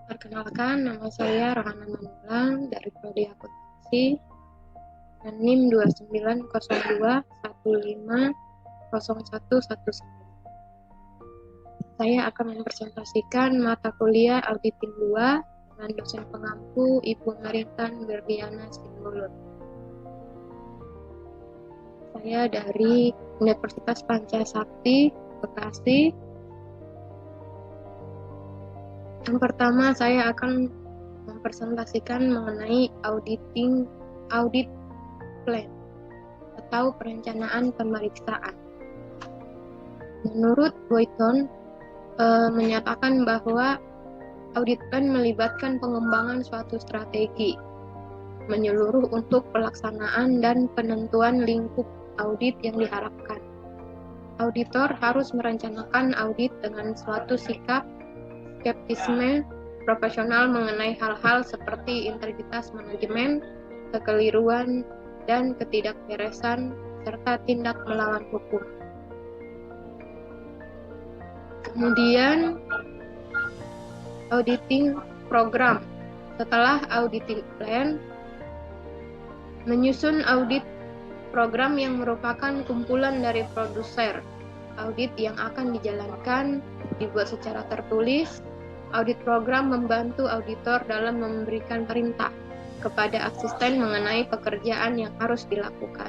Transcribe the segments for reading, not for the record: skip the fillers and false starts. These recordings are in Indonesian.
Perkenalkan, nama saya Rohana Manulang dari Prodi Akuntansi dan NIM 2902150119. Saya akan mempresentasikan mata kuliah Auditing 2 dengan dosen pengampu Ibu Maritan Berdiana Sinulut. Saya dari Universitas Pancasakti, Bekasi. Yang pertama, saya akan mempresentasikan mengenai audit plan atau perencanaan pemeriksaan. Menurut Boyton, menyatakan bahwa audit plan melibatkan pengembangan suatu strategi menyeluruh untuk pelaksanaan dan penentuan lingkup audit yang diharapkan. Auditor harus merencanakan audit dengan suatu sikap skeptisme profesional mengenai hal-hal seperti integritas manajemen, kekeliruan, dan ketidakberesan, serta tindak melawan hukum. Kemudian, auditing program. Setelah auditing plan, menyusun audit program yang merupakan kumpulan dari produser audit yang akan dijalankan, dibuat secara tertulis. Audit program membantu auditor dalam memberikan perintah kepada asisten mengenai pekerjaan yang harus dilakukan.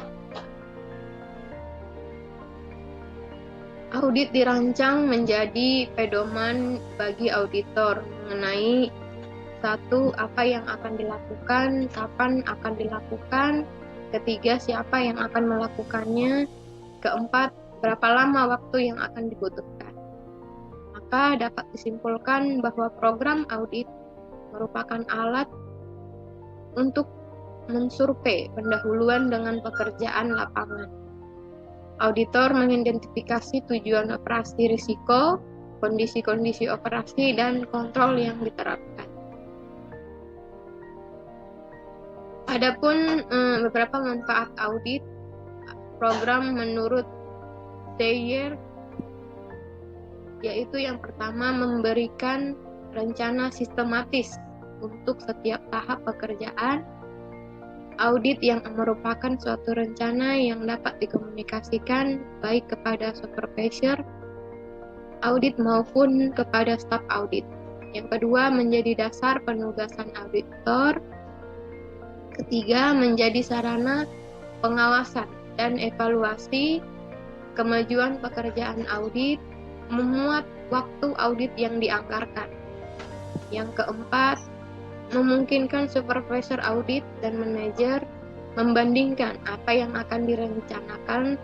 Audit dirancang menjadi pedoman bagi auditor mengenai satu, apa yang akan dilakukan, kapan akan dilakukan, ketiga, siapa yang akan melakukannya, keempat, berapa lama waktu yang akan dibutuhkan. Maka dapat disimpulkan bahwa program audit merupakan alat untuk mensurvei pendahuluan dengan pekerjaan lapangan. Auditor mengidentifikasi tujuan operasi risiko, kondisi-kondisi operasi, dan kontrol yang diterapkan. Adapun beberapa manfaat audit program menurut Steyer, yaitu yang pertama, memberikan rencana sistematis untuk setiap tahap pekerjaan. Audit yang merupakan suatu rencana yang dapat dikomunikasikan baik kepada supervisor audit maupun kepada staf audit. Yang kedua, menjadi dasar penugasan auditor. Ketiga, menjadi sarana pengawasan dan evaluasi kemajuan pekerjaan audit, memuat waktu audit yang dianggarkan. Yang keempat, memungkinkan supervisor audit dan manajer membandingkan apa yang akan direncanakan,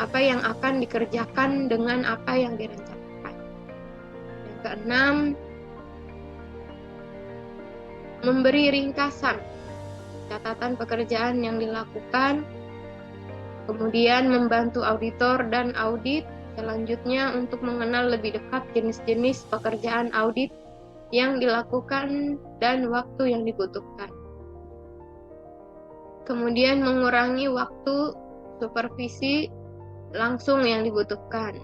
apa yang akan dikerjakan dengan apa yang direncanakan. Yang keenam, memberi ringkasan catatan pekerjaan yang dilakukan, kemudian membantu auditor dan audit selanjutnya untuk mengenal lebih dekat jenis-jenis pekerjaan audit yang dilakukan dan waktu yang dibutuhkan. Kemudian mengurangi waktu supervisi langsung yang dibutuhkan.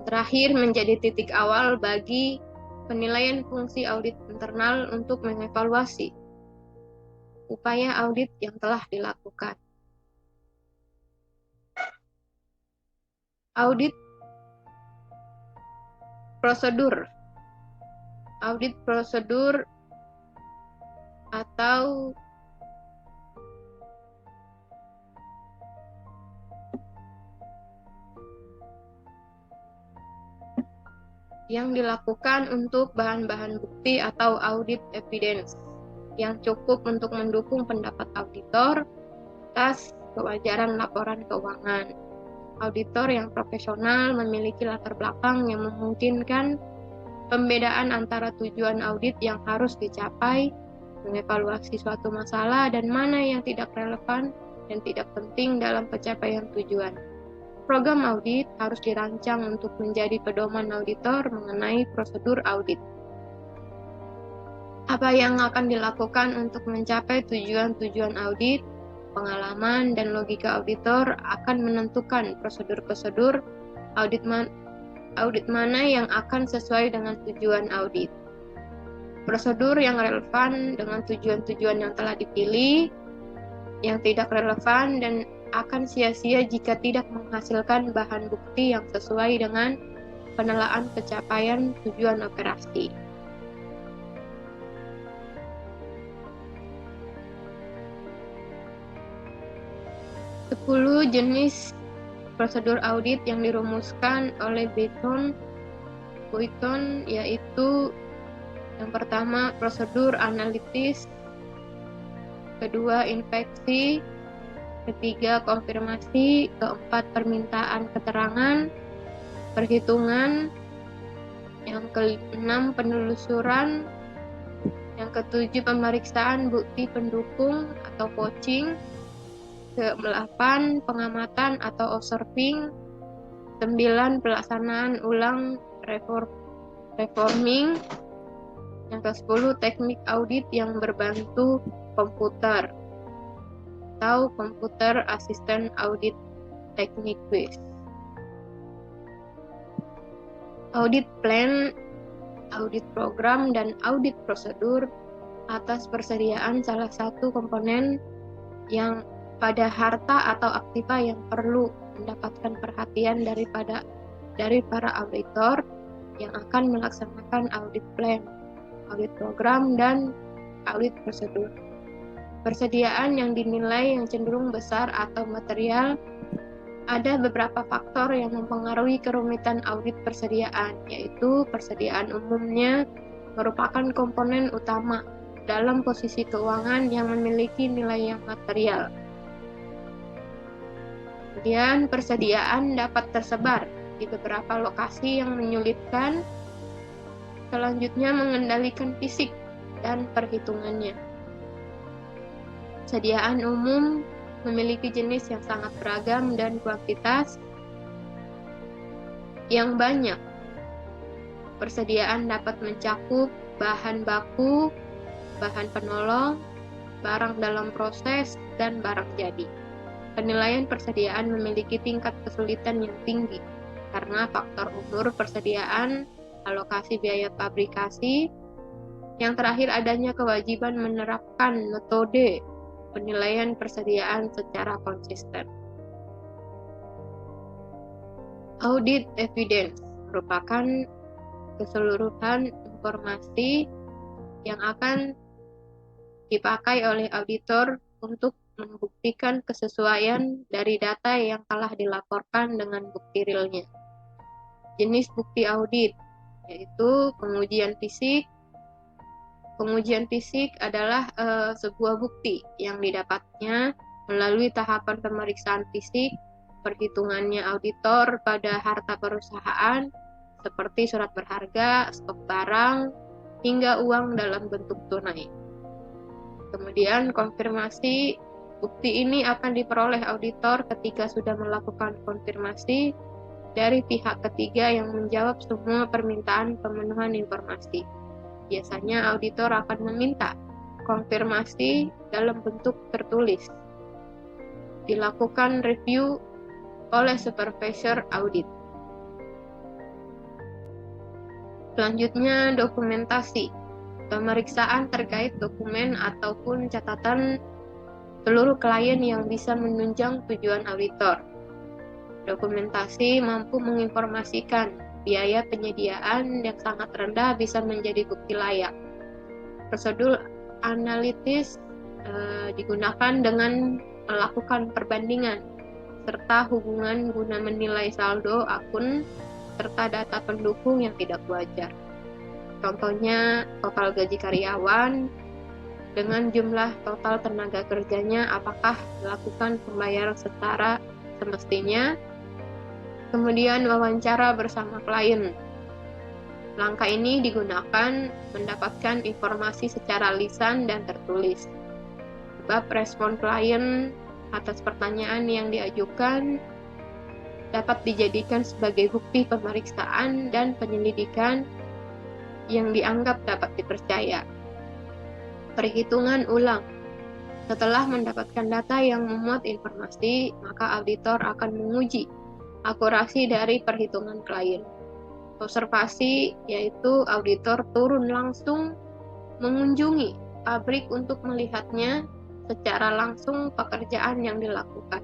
Terakhir, menjadi titik awal bagi penilaian fungsi audit internal untuk mengevaluasi upaya audit yang telah dilakukan. Audit prosedur. Audit prosedur atau yang dilakukan untuk bahan-bahan bukti atau audit evidence yang cukup untuk mendukung pendapat auditor atas kewajaran laporan keuangan. Auditor yang profesional memiliki latar belakang yang memungkinkan pembedaan antara tujuan audit yang harus dicapai, mengevaluasi suatu masalah, dan mana yang tidak relevan dan tidak penting dalam pencapaian tujuan. Program audit harus dirancang untuk menjadi pedoman auditor mengenai prosedur audit. Apa yang akan dilakukan untuk mencapai tujuan-tujuan audit, pengalaman dan logika auditor akan menentukan prosedur-prosedur audit audit mana yang akan sesuai dengan tujuan audit, prosedur yang relevan dengan tujuan-tujuan yang telah dipilih, yang tidak relevan dan akan sia-sia jika tidak menghasilkan bahan bukti yang sesuai dengan penelaan pencapaian tujuan operasi. Sepuluh jenis prosedur audit yang dirumuskan oleh Boyton yaitu yang pertama prosedur analitis, kedua infeksi, ketiga konfirmasi, keempat permintaan keterangan, perhitungan, yang keenam penelusuran, yang ketujuh pemeriksaan bukti pendukung atau coaching, ke-8 pengamatan atau observing, 9 pelaksanaan ulang reforming, yang ke-10 teknik audit yang berbantu komputer atau computer assistant audit techniques. Audit plan, audit program, dan audit prosedur atas persediaan salah satu komponen yang pada harta atau aktiva yang perlu mendapatkan perhatian dari para auditor yang akan melaksanakan audit plan, audit program, dan audit prosedur. Persediaan yang dinilai yang cenderung besar atau material, ada beberapa faktor yang mempengaruhi kerumitan audit persediaan, yaitu persediaan umumnya merupakan komponen utama dalam posisi keuangan yang memiliki nilai yang material. Kemudian persediaan dapat tersebar di beberapa lokasi yang menyulitkan. Selanjutnya mengendalikan fisik dan perhitungannya. Persediaan umum memiliki jenis yang sangat beragam dan kuantitas yang banyak. Persediaan dapat mencakup bahan baku, bahan penolong, barang dalam proses, dan barang jadi. Penilaian persediaan memiliki tingkat kesulitan yang tinggi karena faktor umur persediaan, alokasi biaya fabrikasi. Yang terakhir adanya kewajiban menerapkan metode penilaian persediaan secara konsisten. Audit evidence merupakan keseluruhan informasi yang akan dipakai oleh auditor untuk membuktikan kesesuaian dari data yang telah dilaporkan dengan bukti realnya. Jenis bukti audit yaitu pengujian fisik. Pengujian fisik adalah sebuah bukti yang didapatnya melalui tahapan pemeriksaan fisik, perhitungannya auditor pada harta perusahaan seperti surat berharga, stok barang, hingga uang dalam bentuk tunai. Kemudian konfirmasi, bukti ini akan diperoleh auditor ketika sudah melakukan konfirmasi dari pihak ketiga yang menjawab semua permintaan pemenuhan informasi. Biasanya auditor akan meminta konfirmasi dalam bentuk tertulis. Dilakukan review oleh supervisor audit. Selanjutnya dokumentasi. Pemeriksaan terkait dokumen ataupun catatan seluruh klien yang bisa menunjang tujuan auditor. Dokumentasi mampu menginformasikan biaya penyediaan yang sangat rendah bisa menjadi bukti layak. Prosedur analitis digunakan dengan melakukan perbandingan serta hubungan guna menilai saldo akun serta data pendukung yang tidak wajar. Contohnya total gaji karyawan dengan jumlah total tenaga kerjanya, apakah melakukan pembayaran setara semestinya. Kemudian wawancara bersama klien. Langkah ini digunakan mendapatkan informasi secara lisan dan tertulis. Sebab respon klien atas pertanyaan yang diajukan dapat dijadikan sebagai bukti pemeriksaan dan penyelidikan yang dianggap dapat dipercaya. Perhitungan ulang. Setelah mendapatkan data yang memuat informasi, maka auditor akan menguji akurasi dari perhitungan klien. Observasi yaitu auditor turun langsung mengunjungi pabrik untuk melihatnya secara langsung pekerjaan yang dilakukan.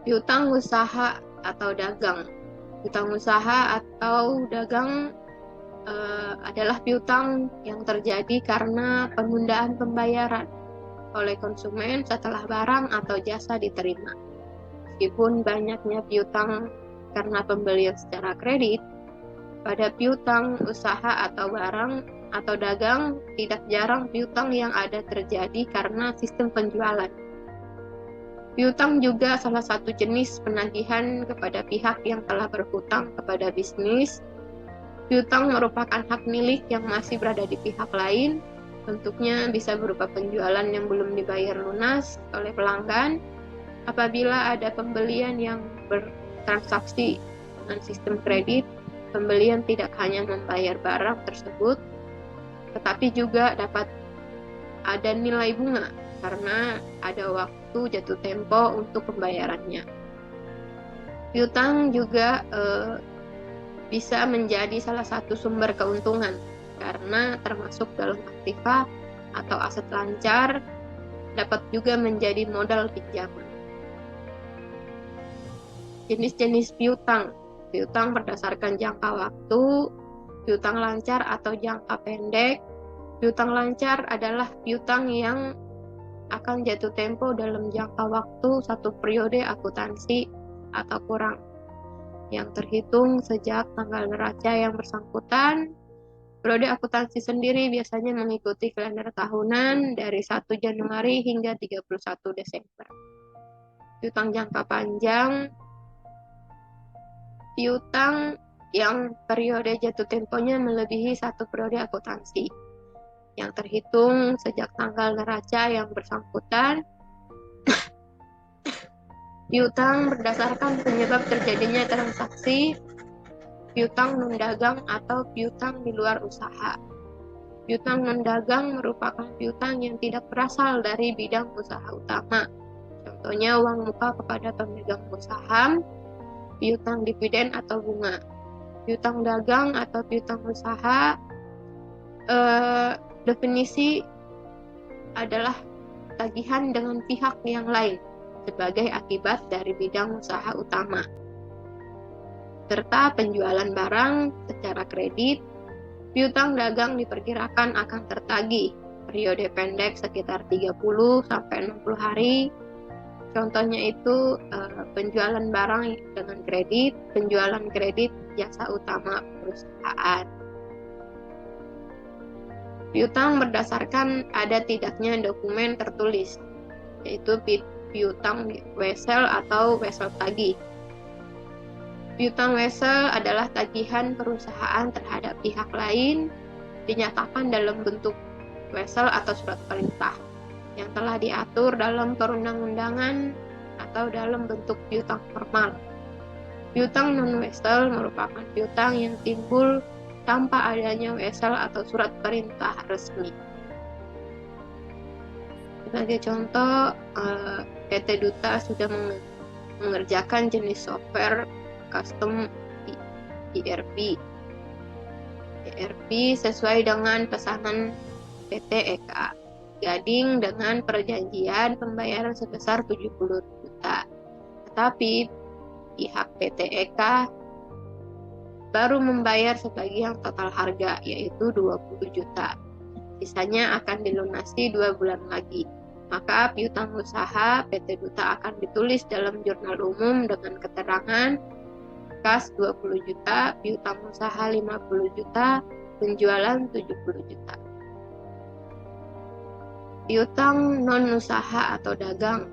Piutang usaha atau dagang. Piutang usaha atau dagang adalah piutang yang terjadi karena penundaan pembayaran oleh konsumen setelah barang atau jasa diterima. Meskipun banyaknya piutang karena pembelian secara kredit, pada piutang usaha atau barang atau dagang tidak jarang piutang yang ada terjadi karena sistem penjualan. Piutang juga salah satu jenis penagihan kepada pihak yang telah berhutang kepada bisnis. Piutang merupakan hak milik yang masih berada di pihak lain. Bentuknya bisa berupa penjualan yang belum dibayar lunas oleh pelanggan. Apabila ada pembelian yang bertransaksi dengan sistem kredit, pembelian tidak hanya membayar barang tersebut, tetapi juga dapat ada nilai bunga karena ada waktu jatuh tempo untuk pembayarannya. Piutang juga bisa menjadi salah satu sumber keuntungan karena termasuk dalam aktiva atau aset lancar, dapat juga menjadi modal pinjaman. Jenis-jenis piutang. Piutang berdasarkan jangka waktu, piutang lancar atau jangka pendek. Piutang lancar adalah piutang yang akan jatuh tempo dalam jangka waktu satu periode akuntansi atau kurang, yang terhitung sejak tanggal neraca yang bersangkutan. Periode akuntansi sendiri biasanya mengikuti kalender tahunan dari 1 Januari hingga 31 Desember. Piutang jangka panjang, piutang yang periode jatuh temponya melebihi satu periode akuntansi, yang terhitung sejak tanggal neraca yang bersangkutan. Piutang berdasarkan penyebab terjadinya transaksi, piutang non-dagang atau piutang di luar usaha. Piutang non-dagang merupakan piutang yang tidak berasal dari bidang usaha utama. Contohnya uang muka kepada pemegang saham, piutang dividen atau bunga. Piutang dagang atau piutang usaha, definisi adalah tagihan dengan pihak yang lain sebagai akibat dari bidang usaha utama, serta penjualan barang secara kredit. Piutang dagang diperkirakan akan tertagih periode pendek sekitar 30-60 hari. Contohnya itu penjualan barang dengan kredit, penjualan kredit jasa utama perusahaan. Piutang berdasarkan ada tidaknya dokumen tertulis, yaitu piutang wesel atau wesel tagih. Piutang wesel adalah tagihan perusahaan terhadap pihak lain dinyatakan dalam bentuk wesel atau surat perintah yang telah diatur dalam perundang-undangan atau dalam bentuk piutang formal. Piutang non-wesel merupakan piutang yang timbul tanpa adanya wesel atau surat perintah resmi. Sebagai contoh, PT Duta sudah mengerjakan jenis software custom ERP sesuai dengan pesanan PT EK Gading dengan perjanjian pembayaran sebesar 70 juta. Tetapi pihak PT EK baru membayar sebagian total harga, yaitu 20 juta. Sisanya akan dilunasi 2 bulan lagi. Maka piutang usaha PT Duta akan ditulis dalam jurnal umum dengan keterangan kas 20 juta, piutang usaha 50 juta, penjualan 70 juta. Piutang non-usaha atau dagang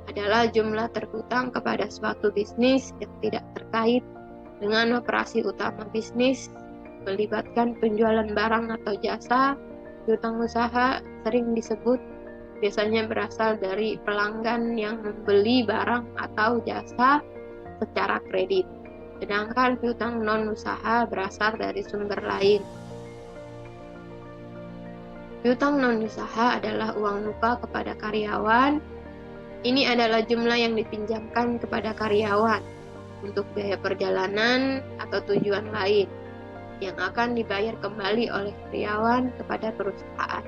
adalah jumlah terhutang kepada suatu bisnis yang tidak terkait dengan operasi utama bisnis, melibatkan penjualan barang atau jasa. Piutang usaha sering disebut biasanya berasal dari pelanggan yang membeli barang atau jasa secara kredit, sedangkan piutang non-usaha berasal dari sumber lain. Piutang non-usaha adalah uang muka kepada karyawan. Ini adalah jumlah yang dipinjamkan kepada karyawan untuk biaya perjalanan atau tujuan lain yang akan dibayar kembali oleh karyawan kepada perusahaan.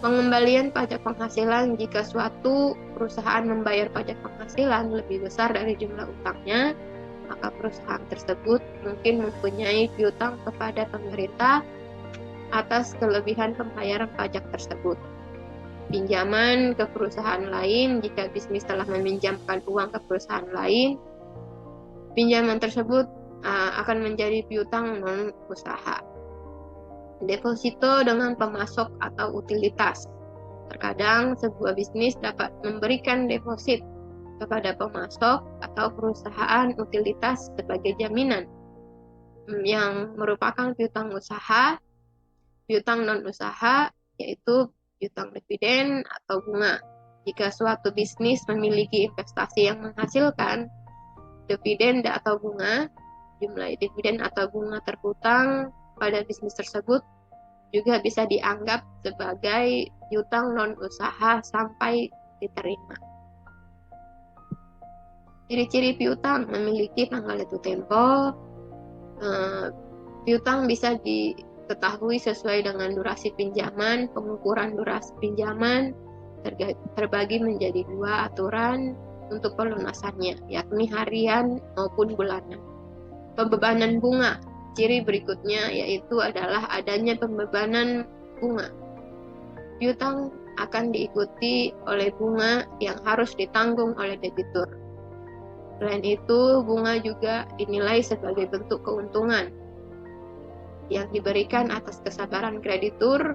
Pengembalian pajak penghasilan: jika suatu perusahaan membayar pajak penghasilan lebih besar dari jumlah utangnya, maka perusahaan tersebut mungkin mempunyai piutang kepada pemerintah atas kelebihan pembayaran pajak tersebut. Pinjaman ke perusahaan lain: jika bisnis telah meminjamkan uang ke perusahaan lain, pinjaman tersebut akan menjadi piutang non-usaha. Deposito dengan pemasok atau utilitas: terkadang sebuah bisnis dapat memberikan deposit kepada pemasok atau perusahaan utilitas sebagai jaminan, yang merupakan piutang usaha. Piutang non-usaha yaitu piutang dividen atau bunga. Jika suatu bisnis memiliki investasi yang menghasilkan dividen atau bunga, jumlah dividen atau bunga terhutang pada bisnis tersebut juga bisa dianggap sebagai piutang non-usaha sampai diterima. Ciri-ciri piutang: memiliki tanggal jatuh tempo. Piutang bisa diketahui sesuai dengan durasi pinjaman. Pengukuran durasi pinjaman terbagi menjadi dua aturan untuk pelunasannya, yakni harian maupun bulanan. Pembebanan bunga: ciri berikutnya yaitu adalah adanya pembebanan bunga. Piutang akan diikuti oleh bunga yang harus ditanggung oleh debitur. Selain itu, bunga juga dinilai sebagai bentuk keuntungan yang diberikan atas kesabaran kreditur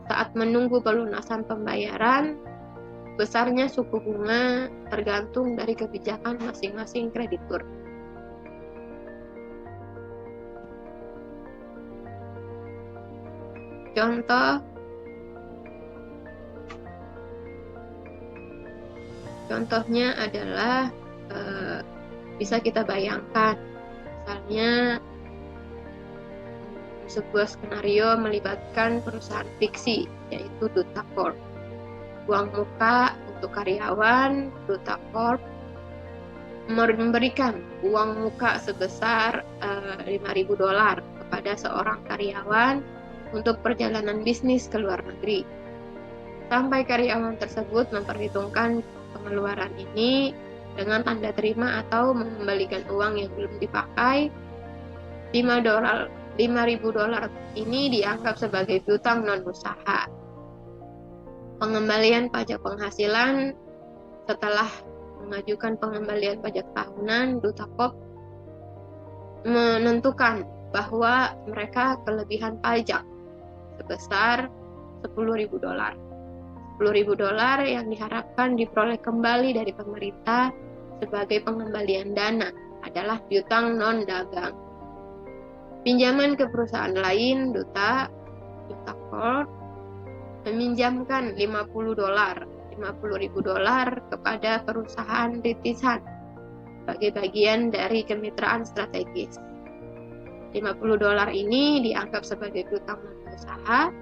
saat menunggu pelunasan pembayaran. Besarnya suku bunga tergantung dari kebijakan masing-masing kreditur. Contohnya adalah bisa kita bayangkan, misalnya sebuah skenario melibatkan perusahaan fiksi, yaitu Duta Corp. Uang muka untuk karyawan: Duta Corp memberikan uang muka sebesar $5.000 kepada seorang karyawan untuk perjalanan bisnis ke luar negeri. Sampai karyawan tersebut memperhitungkan pengeluaran ini dengan tanda terima atau mengembalikan uang yang belum dipakai, $5.000 ini dianggap sebagai piutang non-usaha. Pengembalian pajak penghasilan: setelah mengajukan pengembalian pajak tahunan, Duta Corp menentukan bahwa mereka kelebihan pajak sebesar $10.000. $10.000 yang diharapkan diperoleh kembali dari pemerintah sebagai pengembalian dana adalah piutang non-dagang. Pinjaman ke perusahaan lain: Duta Corp meminjamkan $50.000 kepada perusahaan rintisan sebagai bagian dari kemitraan strategis. $50 ini dianggap sebagai piutang non-usaha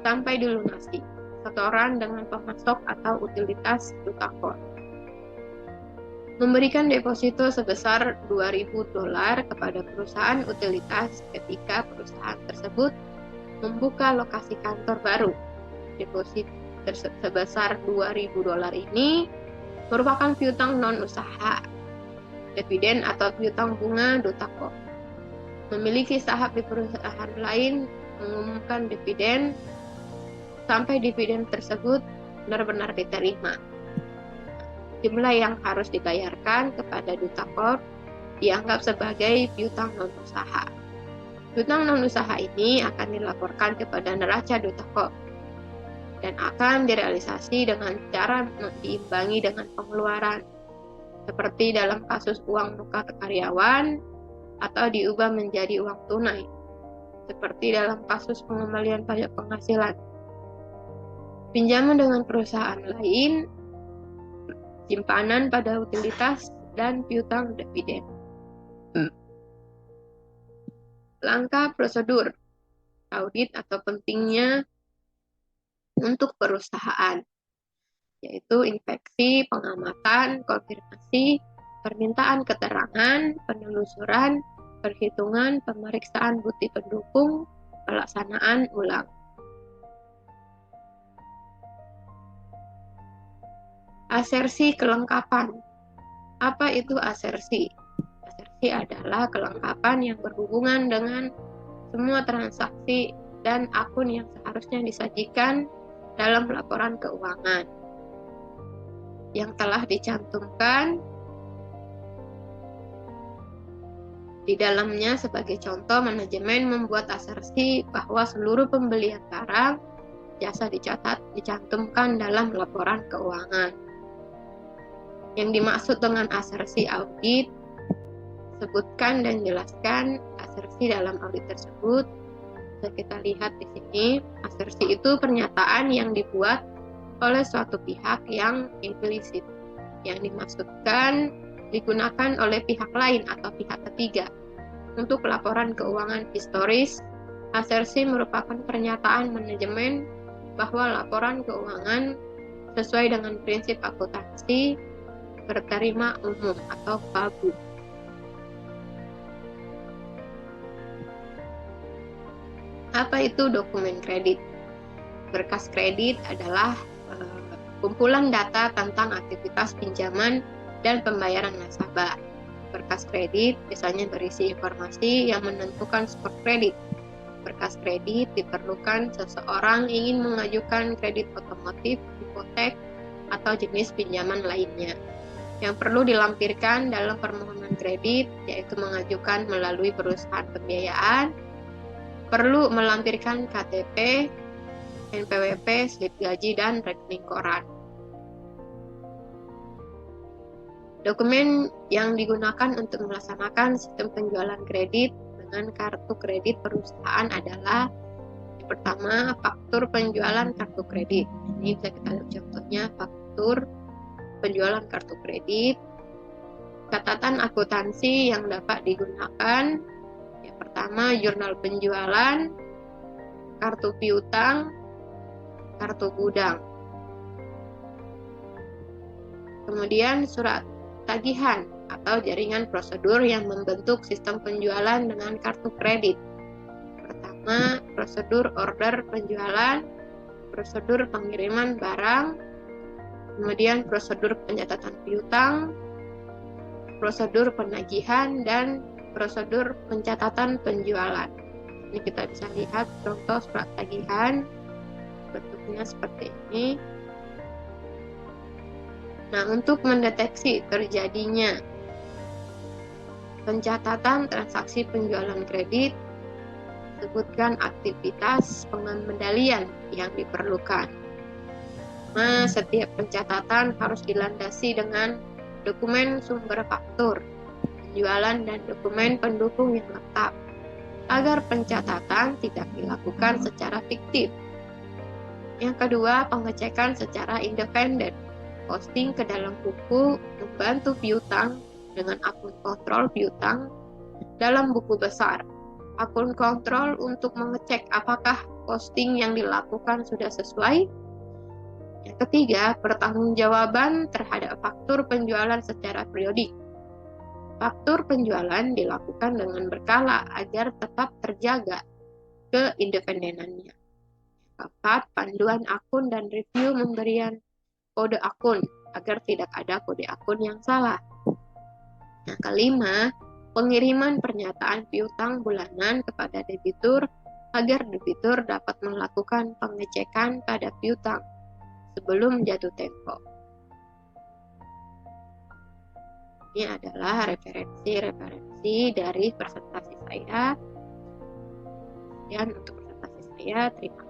sampai dilunasi setoran dengan pemasok atau utilitas Duta Corp. Memberikan deposito sebesar $2.000 kepada perusahaan utilitas ketika perusahaan tersebut membuka lokasi kantor baru. Deposit sebesar $2.000 ini merupakan piutang non-usaha. Dividen atau piutang bunga: Duta Corp memiliki saham di perusahaan lain mengumumkan dividen sampai dividen tersebut benar-benar diterima. Jumlah yang harus dibayarkan kepada Duta Corp dianggap sebagai piutang non-usaha. Piutang non-usaha ini akan dilaporkan kepada neraca Duta Corp dan akan direalisasi dengan cara diimbangi dengan pengeluaran, seperti dalam kasus uang muka ke karyawan, atau diubah menjadi uang tunai, seperti dalam kasus pengembalian pajak penghasilan. Pinjaman dengan perusahaan lain, simpanan pada utilitas, dan piutang dividen. Langkah prosedur audit atau pentingnya untuk perusahaan, yaitu inspeksi, pengamatan, konfirmasi, permintaan keterangan, penelusuran, perhitungan, pemeriksaan bukti pendukung, pelaksanaan ulang. Asersi kelengkapan. Apa itu asersi? Asersi adalah kelengkapan yang berhubungan dengan semua transaksi dan akun yang seharusnya disajikan dalam laporan keuangan yang telah dicantumkan di dalamnya. Sebagai contoh, manajemen membuat asersi bahwa seluruh pembelian barang, jasa dicantumkan dalam laporan keuangan. Yang dimaksud dengan asersi audit, sebutkan dan jelaskan asersi dalam audit tersebut. Bisa kita lihat di sini, asersi itu pernyataan yang dibuat oleh suatu pihak yang implisit, yang dimaksudkan digunakan oleh pihak lain atau pihak ketiga. Untuk laporan keuangan historis, asersi merupakan pernyataan manajemen bahwa laporan keuangan sesuai dengan prinsip akuntansi berterima umum atau PABU. Apa itu dokumen kredit? Berkas kredit adalah kumpulan data tentang aktivitas pinjaman dan pembayaran nasabah. Berkas kredit biasanya berisi informasi yang menentukan skor kredit. Berkas kredit diperlukan seseorang ingin mengajukan kredit otomotif, hipotek, atau jenis pinjaman lainnya. Yang perlu dilampirkan dalam permohonan kredit yaitu mengajukan melalui perusahaan pembiayaan, perlu melampirkan KTP, NPWP, slip gaji, dan rekening koran. Dokumen yang digunakan untuk melaksanakan sistem penjualan kredit dengan kartu kredit perusahaan adalah yang pertama, faktur penjualan kartu kredit. Ini bisa kita lihat contohnya, faktur penjualan kartu kredit. Catatan akuntansi yang dapat digunakan, yang pertama jurnal penjualan, kartu piutang, kartu gudang. Kemudian surat tagihan atau jaringan prosedur yang membentuk sistem penjualan dengan kartu kredit. Pertama, prosedur order penjualan, prosedur pengiriman barang, kemudian prosedur pencatatan piutang, prosedur penagihan, dan prosedur pencatatan penjualan. Ini kita bisa lihat contoh surat tagihan, bentuknya seperti ini. Nah, untuk mendeteksi terjadinya pencatatan transaksi penjualan kredit, sebutkan aktivitas pengendalian yang diperlukan. Nah, setiap pencatatan harus dilandasi dengan dokumen sumber faktur, penjualan, dan dokumen pendukung yang lengkap, agar pencatatan tidak dilakukan secara fiktif. Yang kedua, pengecekan secara independen. Posting ke dalam buku membantu piutang dengan akun kontrol piutang dalam buku besar. Akun kontrol untuk mengecek apakah posting yang dilakukan sudah sesuai. Yang ketiga, pertanggungjawaban terhadap faktur penjualan secara periodik. Faktur penjualan dilakukan dengan berkala agar tetap terjaga keindependenannya. Keempat, panduan akun dan review memberikan kode akun agar tidak ada kode akun yang salah. Yang kelima, pengiriman pernyataan piutang bulanan kepada debitur agar debitur dapat melakukan pengecekan pada piutang sebelum jatuh tempo. Ini adalah referensi dari presentasi saya. Dan untuk presentasi saya, terima